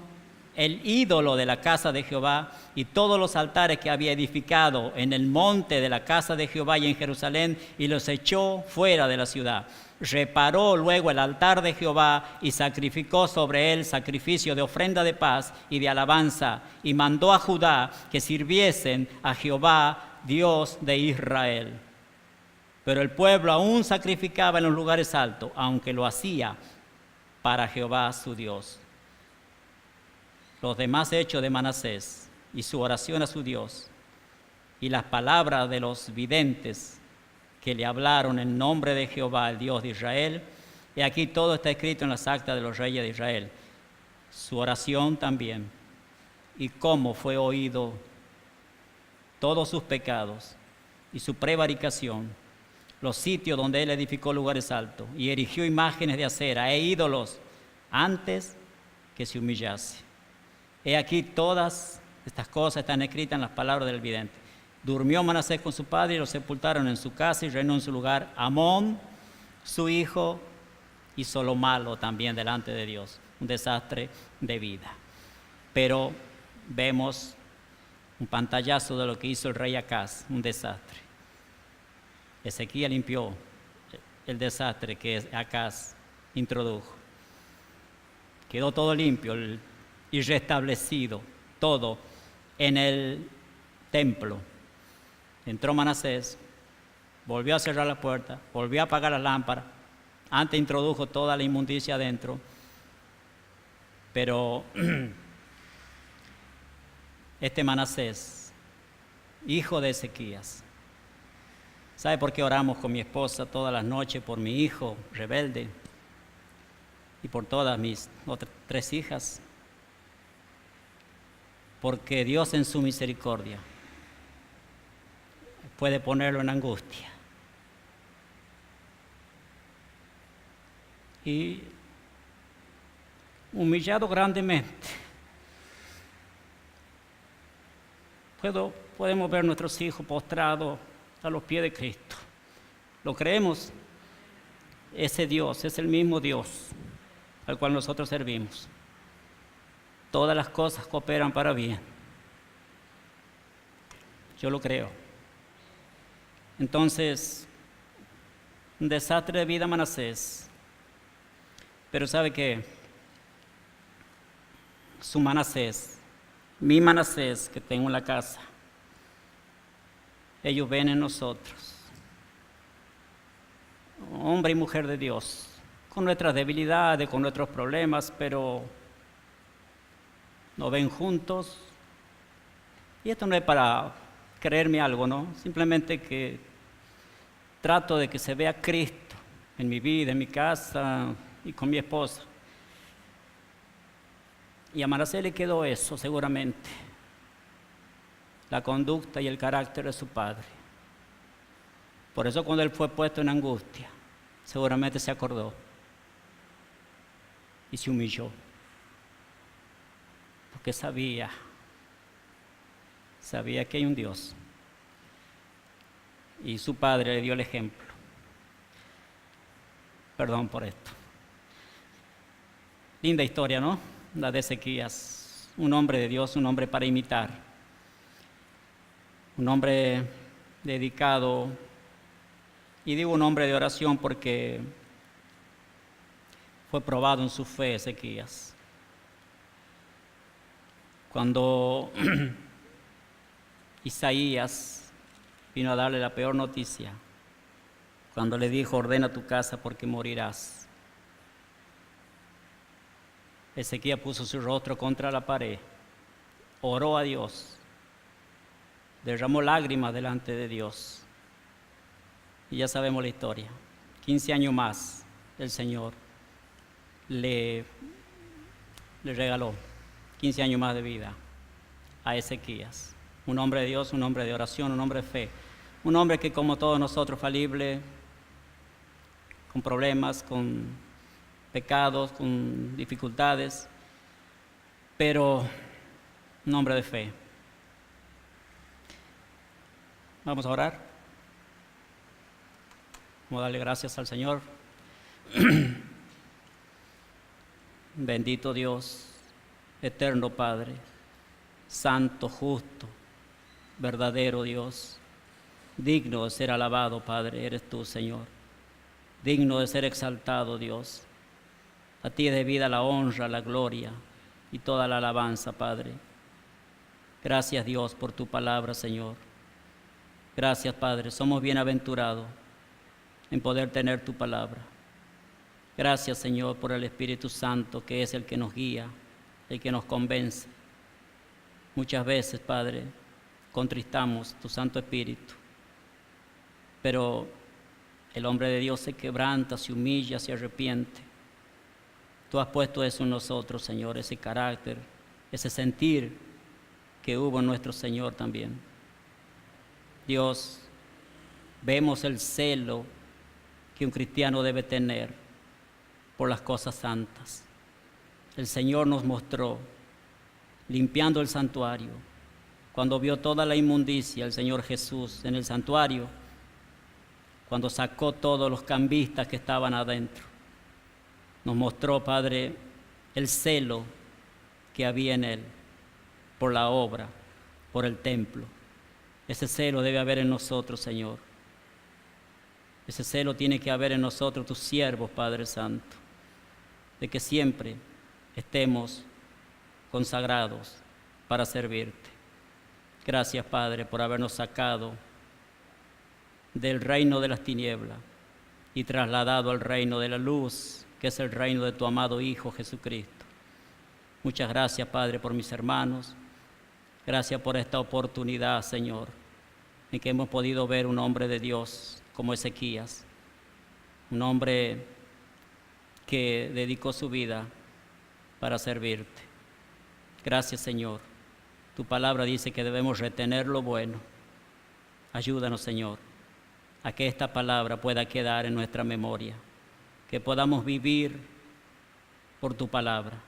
el ídolo de la casa de Jehová y todos los altares que había edificado en el monte de la casa de Jehová y en Jerusalén, y los echó fuera de la ciudad. Reparó luego el altar de Jehová y sacrificó sobre él sacrificio de ofrenda de paz y de alabanza, y mandó a Judá que sirviesen a Jehová, Dios de Israel. Pero el pueblo aún sacrificaba en los lugares altos, aunque lo hacía para Jehová su Dios. Los demás hechos de Manasés y su oración a su Dios y las palabras de los videntes que le hablaron en nombre de Jehová, el Dios de Israel, y aquí todo está escrito en las actas de los reyes de Israel. Su oración también, y cómo fue oído todos sus pecados y su prevaricación, los sitios donde él edificó lugares altos y erigió imágenes de acera e ídolos antes que se humillase. He aquí todas estas cosas están escritas en las palabras del vidente. Durmió Manasés con su padre y lo sepultaron en su casa y reinó en su lugar Amón, su hijo, hizo lo malo también delante de Dios, un desastre de vida. Pero vemos un pantallazo de lo que hizo el rey Acaz, un desastre. Ezequías limpió el desastre que Acaz introdujo. Quedó todo limpio y restablecido, todo en el templo. Entró Manasés, volvió a cerrar la puerta, volvió a apagar las lámparas. Antes introdujo toda la inmundicia adentro. Pero este Manasés, hijo de Ezequías, ¿sabe por qué oramos con mi esposa todas las noches por mi hijo rebelde y por todas mis otras 3 hijas? Porque Dios en su misericordia puede ponerlo en angustia. Y humillado grandemente, podemos ver nuestros hijos postrados a los pies de Cristo. ¿Lo creemos? Ese Dios es el mismo Dios al cual nosotros servimos. Todas las cosas cooperan para bien. Yo lo creo. Entonces, un desastre de vida Manasés. Pero ¿sabe qué? Su Manasés, mi Manasés que tengo en la casa, ellos ven en nosotros, hombre y mujer de Dios, con nuestras debilidades, con nuestros problemas, pero nos ven juntos. Y esto no es para creerme algo, ¿no? Simplemente que trato de que se vea Cristo en mi vida, en mi casa y con mi esposa. Y a Manasés le quedó eso seguramente, la conducta y el carácter de su padre. Por eso cuando él fue puesto en angustia, seguramente se acordó y se humilló. Porque sabía que hay un Dios. Y su padre le dio el ejemplo. Perdón por esto. Linda historia, ¿no? La de Ezequías. Un hombre de Dios, un hombre para imitar. Un hombre dedicado. Y digo un hombre de oración porque fue probado en su fe Ezequías. Cuando Isaías vino a darle la peor noticia, cuando le dijo, ordena tu casa porque morirás. Ezequías puso su rostro contra la pared, oró a Dios, derramó lágrimas delante de Dios. Y ya sabemos la historia. 15 años más el Señor le regaló 15 años más de vida a Ezequías. Un hombre de Dios, un hombre de oración, un hombre de fe. Un hombre que como todos nosotros, falible, con problemas, con pecados, con dificultades, pero un hombre de fe. Vamos a orar. Vamos a darle gracias al Señor. Bendito Dios, eterno Padre, santo, justo, verdadero Dios, digno de ser alabado, Padre, eres tú, Señor, digno de ser exaltado, Dios. A ti es debida la honra, la gloria y toda la alabanza, Padre. Gracias, Dios, por tu palabra, Señor. Gracias, Padre, somos bienaventurados en poder tener tu palabra. Gracias, Señor, por el Espíritu Santo, que es el que nos guía, el que nos convence. Muchas veces, Padre, contristamos tu Santo Espíritu, pero el hombre de Dios se quebranta, se humilla, se arrepiente. Tú has puesto eso en nosotros, Señor, ese carácter, ese sentir que hubo en nuestro Señor también. Dios, vemos el celo que un cristiano debe tener por las cosas santas. El Señor nos mostró, limpiando el santuario, cuando vio toda la inmundicia, el Señor Jesús en el santuario, cuando sacó todos los cambistas que estaban adentro, nos mostró, Padre, el celo que había en Él por la obra por el templo. Ese celo debe haber en nosotros, Señor. Ese celo tiene que haber en nosotros, tus siervos, Padre Santo, de que siempre estemos consagrados para servirte. Gracias, Padre, por habernos sacado del reino de las tinieblas y trasladado al reino de la luz, que es el reino de tu amado Hijo Jesucristo. Muchas gracias, Padre, por mis hermanos. Gracias por esta oportunidad, Señor, en que hemos podido ver un hombre de Dios como Ezequías, un hombre que dedicó su vida para servirte. Gracias, Señor. Tu palabra dice que debemos retener lo bueno. Ayúdanos, Señor, a que esta palabra pueda quedar en nuestra memoria, que podamos vivir por tu palabra,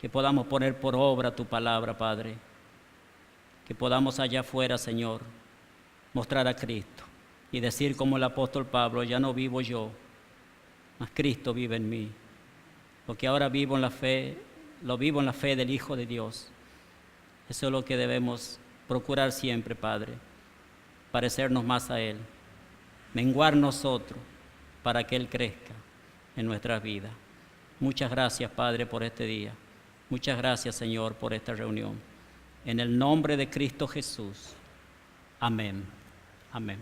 que podamos poner por obra tu palabra, Padre, que podamos allá afuera, Señor, mostrar a Cristo y decir como el apóstol Pablo: ya no vivo yo, mas Cristo vive en mí. Lo que ahora vivo en la fe, lo vivo en la fe del Hijo de Dios. Eso es lo que debemos procurar siempre, Padre, parecernos más a Él, menguar nosotros para que Él crezca en nuestras vidas. Muchas gracias, Padre, por este día. Muchas gracias, Señor, por esta reunión. En el nombre de Cristo Jesús. Amén. Amén.